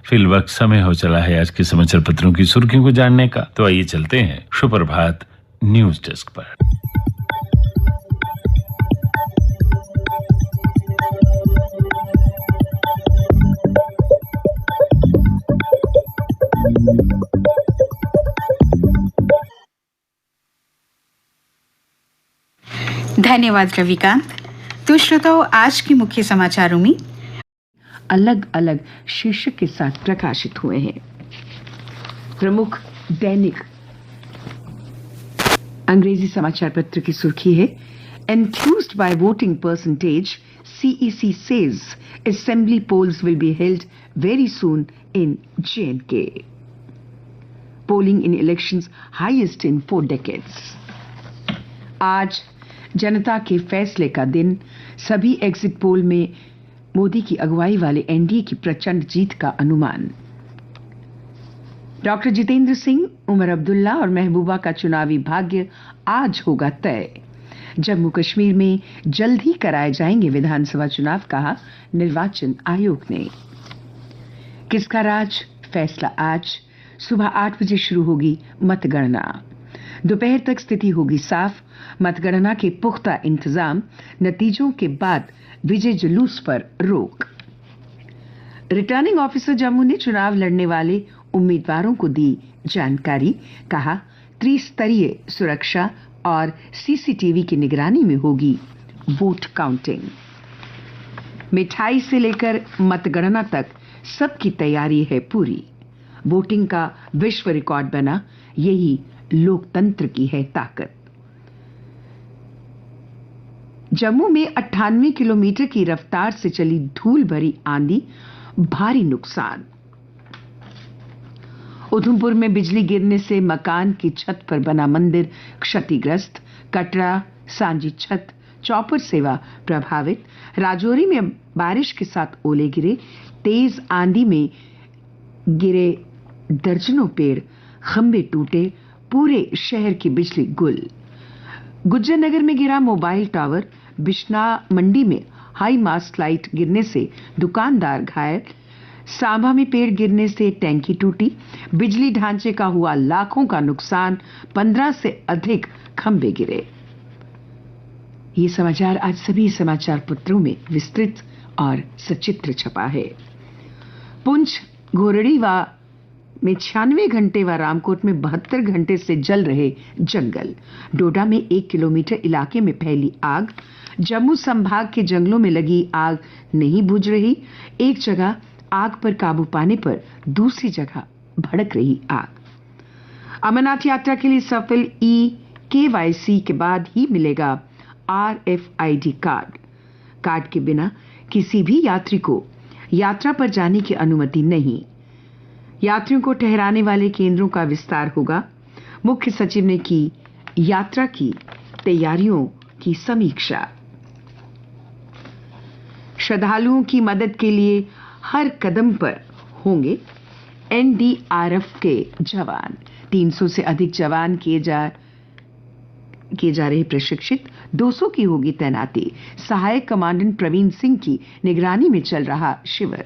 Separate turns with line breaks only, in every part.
Fill वक्त समय हो चला है आज के समाचार पत्रों की सुर्खियों को जानने का। तो आइए चलते हैं सुप्रभात न्यूज डेस्क पर।
धन्यवाद रविकांत। तो श्रोताओं, आज के मुख्य समाचारों में
अलग अलग शीर्षक के साथ प्रकाशित हुए हैं। प्रमुख दैनिक अंग्रेजी समाचार पत्र की सुर्खी है, enthused by voting percentage, CEC says assembly polls will be held very soon in J&K. Polling in elections highest in 4 decades. आज जनता के फैसले का दिन। सभी एग्जिट पोल में मोदी की अगुवाई वाले एनडीए की प्रचंड जीत का अनुमान। डॉक्टर जितेंद्र सिंह, उमर अब्दुल्ला और महबूबा का चुनावी भाग्य आज होगा तय। जम्मू कश्मीर में जल्द ही कराए जाएंगे विधानसभा चुनाव, कहा निर्वाचन आयोग ने। किसका राज, फैसला आज। सुबह 8 बजे शुरू होगी मतगणना। दोपहर तक स्थिति होगी साफ। मतगणना के पुख्ता इंतजाम। नतीजों के बाद विजय जुलूस पर रोक। रिटर्निंग ऑफिसर जम्मू ने चुनाव लड़ने वाले उम्मीदवारों को दी जानकारी, कहा त्रिस्तरीय सुरक्षा और सीसीटीवी की निगरानी में होगी वोट काउंटिंग। मिठाई से लेकर मतगणना तक सबकी तैयारी है पूरी। वोटिंग का विश्व रिकॉर्ड बना, यही लोकतंत्र की है ताकत। जम्मू में 98 किलोमीटर की रफ्तार से चली धूल भरी आंधी, भारी नुकसान। उधमपुर में बिजली गिरने से मकान की छत पर बना मंदिर क्षतिग्रस्त। कटरा, सांजी छत, चौपर सेवा प्रभावित। राजौरी में बारिश के साथ ओले गिरे। तेज आंधी में गिरे दर्जनों पेड़, खंभे टूटे, पूरे शहर की बिजली गुल। गुज्जर नगर में गिरा मोबाइल टावर। बिश्ना मंडी में हाई मास्ट लाइट गिरने से दुकानदार घायल। सांबा में पेड़ गिरने से टैंकी टूटी। बिजली ढांचे का हुआ लाखों का नुकसान। 15 से अधिक खंभे गिरे। ये समाचार आज सभी समाचार पत्रों में विस्तृत और सचित्र छपा है। पुंछ, घोरड़ीवा में 96 घंटे व रामकोट में 72 घंटे से जल रहे जंगल। डोडा में 1 किलोमीटर इलाके में फैली आग। जम्मू संभाग के जंगलों में लगी आग नहीं बुझ रही। एक जगह आग पर काबू पाने पर दूसरी जगह भड़क रही आग। अमरनाथ यात्रा के लिए सफल KYC के बाद ही मिलेगा RFID कार्ड। कार्ड के बिना किसी भी यात्री को यात्रा पर जाने की अनुमति नहीं। यात्रियों को ठहराने वाले केंद्रों का विस्तार होगा। मुख्य सचिव ने की यात्रा की तैयारियों की समीक्षा। श्रद्धालुओं की मदद के लिए हर कदम पर होंगे NDRF के जवान। 300 से अधिक जवान किए जा रहे प्रशिक्षित। 200 की होगी तैनाती। सहायक कमांडेंट प्रवीण सिंह की निगरानी में चल रहा शिविर।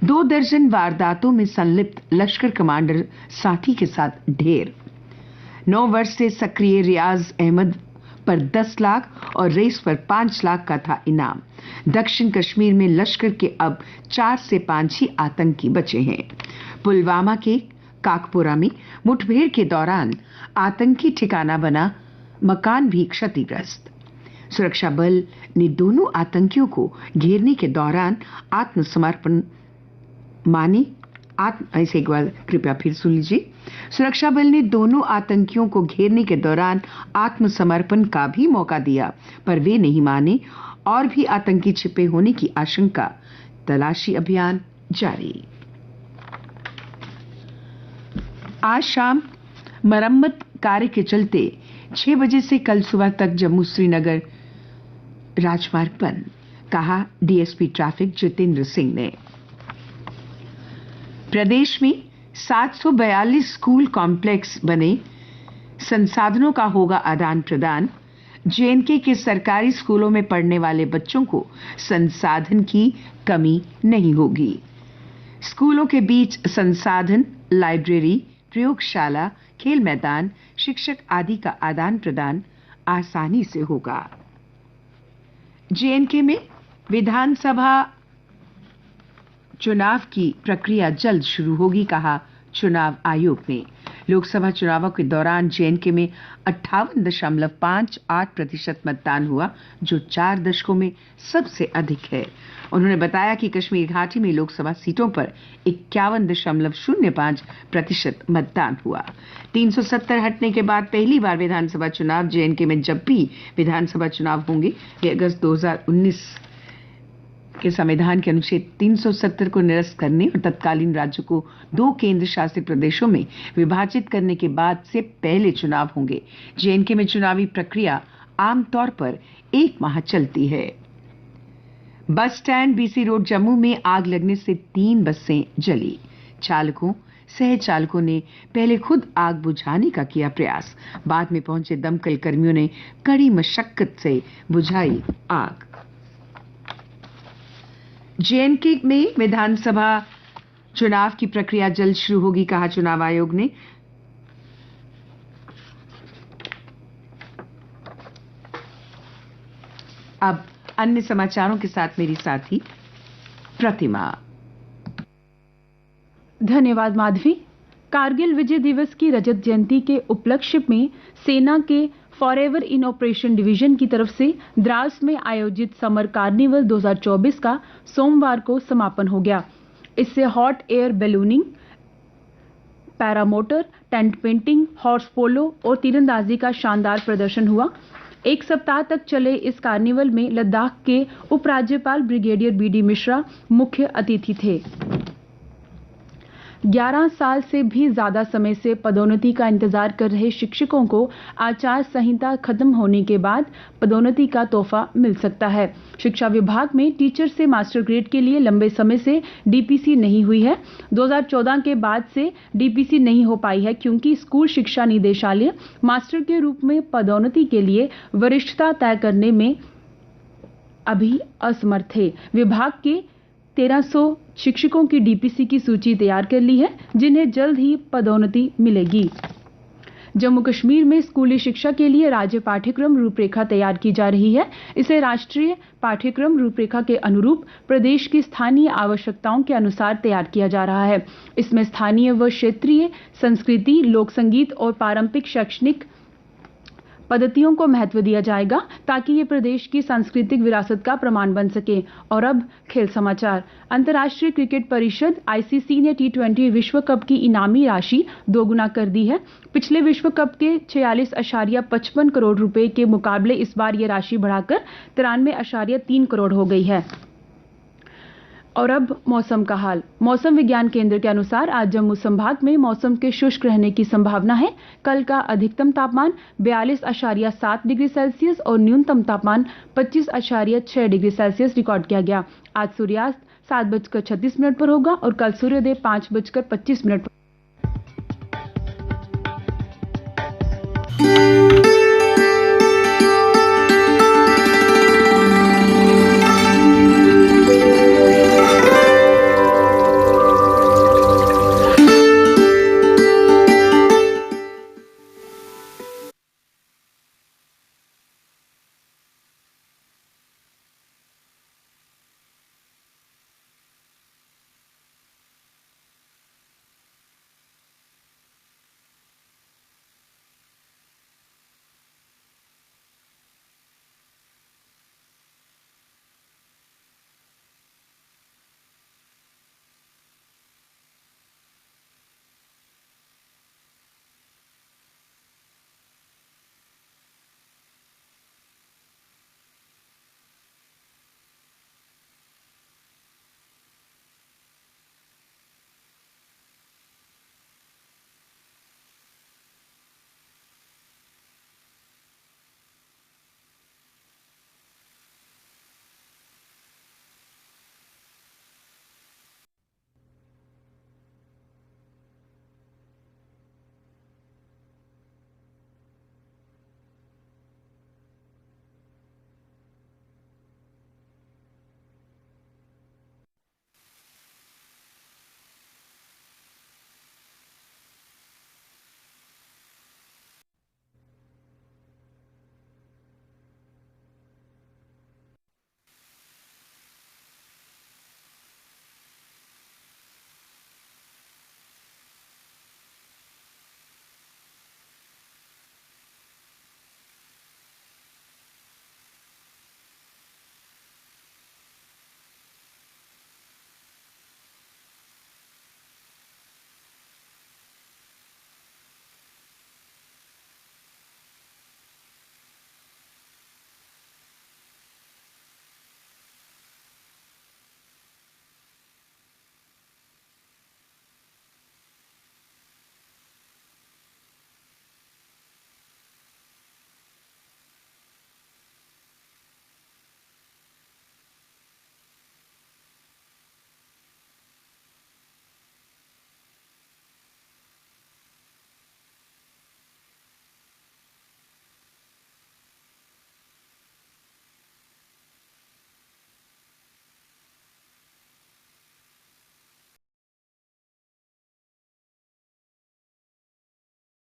2 दर्जन वारदातों में संलिप्त लश्कर कमांडर साथी के साथ ढेर। 9 वर्ष से सक्रिय रियाज अहमद पर 10 लाख और रेस पर 5 लाख का था इनाम। दक्षिण कश्मीर में लश्कर के अब 4 से 5 ही आतंकी बचे हैं। पुलवामा के काकपुरा में मुठभेड़ के दौरान आतंकी ठिकाना बना मकान भी क्षतिग्रस्त। सुरक्षा बल ने दोनों आतंकियों को घेरने के दौरान आत्मसमर्पण माने। ऐसे एक बार कृपया फिर सुन लीजिए। सुरक्षा बल ने दोनों आतंकियों को घेरने के दौरान आत्मसमर्पण का भी मौका दिया, पर वे नहीं माने और भी आतंकी छिपे होने की आशंका। तलाशी अभियान जारी। आज शाम मरम्मत कार्य के चलते 6 बजे से कल सुबह तक जम्मू श्रीनगर राजमार्ग बंद, कहा डीएसपी ट्रैफिक जितेंद्र सिंह ने। प्रदेश में 742 स्कूल कॉम्प्लेक्स बने। संसाधनों का होगा आदान प्रदान। जेएनके के सरकारी स्कूलों में पढ़ने वाले बच्चों को संसाधन की कमी नहीं होगी। स्कूलों के बीच संसाधन, लाइब्रेरी, प्रयोगशाला, खेल मैदान, शिक्षक आदि का आदान प्रदान आसानी से होगा। जेएनके में विधानसभा चुनाव की प्रक्रिया जल्द शुरू होगी, कहा चुनाव आयोग ने। लोकसभा चुनावों के दौरान जेएनके में 58.58% मतदान हुआ, जो 4 दशकों में सबसे अधिक है। उन्होंने बताया कि कश्मीर घाटी में लोकसभा सीटों पर 51.05% मतदान हुआ। 370 हटने के बाद पहली बार विधानसभा चुनाव जेएनके में जब भी विधानसभा चुनाव होंगे वे अगस्त 2019 के संविधान के अनुच्छेद 370 को निरस्त करने और तत्कालीन राज्य को 2 केंद्र शासित प्रदेशों में विभाजित करने के बाद से पहले चुनाव होंगे। जेएनके में चुनावी प्रक्रिया आमतौर पर 1 माह चलती है। Bus stand BC road Jammu में आग लगने से 3 बसें जली। चालकों सह चालकों ने पहले खुद आग बुझाने का किया प्रयास, बाद में पहुंचे दमकल कर्मियों ने कड़ी मशक्कत से बुझाई आग। जेएनके में विधानसभा चुनाव की प्रक्रिया जल्द शुरू होगी, कहा चुनाव आयोग ने। अब अन्य समाचारों के साथ मेरी साथी प्रतिमा।
धन्यवाद माधवी। कारगिल विजय दिवस की रजत जयंती के उपलक्ष्य में सेना के फॉरएवर इन ऑपरेशन डिवीजन की तरफ से द्रास में आयोजित समर कार्निवल 2024 का सोमवार को समापन हो गया। इससे hot air ballooning, paramotor, tent pegging, horse polo और तीरंदाजी का शानदार प्रदर्शन हुआ। 1 सप्ताह तक चले इस कार्निवल में लद्दाख के उपराज्यपाल ब्रिगेडियर बीडी मिश्रा मुख्य अतिथि थे। 11 साल से भी ज्यादा समय से पदोन्नति का इंतजार कर रहे शिक्षकों को आचार संहिता खत्म होने के बाद पदोन्नति का तोहफा मिल सकता है। शिक्षा विभाग में टीचर से मास्टर ग्रेड के लिए लंबे समय से डीपीसी नहीं हुई है। 2014 के बाद से डीपीसी नहीं हो पाई है क्योंकि स्कूल शिक्षा निदेशालय मास्टर के रूप में पदोन्नति के लिए वरिष्ठता तय करने में अभी असमर्थ थे। विभाग के 1300 शिक्षकों की डीपीसी की सूची तैयार कर ली है, जिन्हें जल्द ही पदोन्नति मिलेगी। जम्मू कश्मीर में स्कूली शिक्षा के लिए राज्य पाठ्यक्रम रूपरेखा तैयार की जा रही है। इसे राष्ट्रीय पाठ्यक्रम रूपरेखा के अनुरूप प्रदेश की स्थानीय आवश्यकताओं के अनुसार तैयार किया जा रहा है। इसमें स्थानीय व क्षेत्रीय संस्कृति, लोक संगीत और पारंपरिक शैक्षणिक पद्धतियों को महत्व दिया जाएगा ताकि ये प्रदेश की सांस्कृतिक विरासत का प्रमाण बन सके। और अब खेल समाचार। अंतर्राष्ट्रीय क्रिकेट परिषद आईसीसी ने T20 विश्व कप की इनामी राशि 2 गुना कर दी है। पिछले विश्व कप के 46.55 करोड़ रुपए के मुकाबले इस बार ये राशि बढ़ाकर 93.3 करोड़ हो गई है। और अब मौसम का हाल। मौसम विज्ञान केंद्र के अनुसार आज जम्मू संभाग में मौसम के शुष्क रहने की संभावना है। कल का अधिकतम तापमान 42.7 डिग्री सेल्सियस और न्यूनतम तापमान 25.6 डिग्री सेल्सियस रिकॉर्ड किया गया। आज सूर्यास्त 7:36 पर होगा और कल सूर्योदय 5:25 पर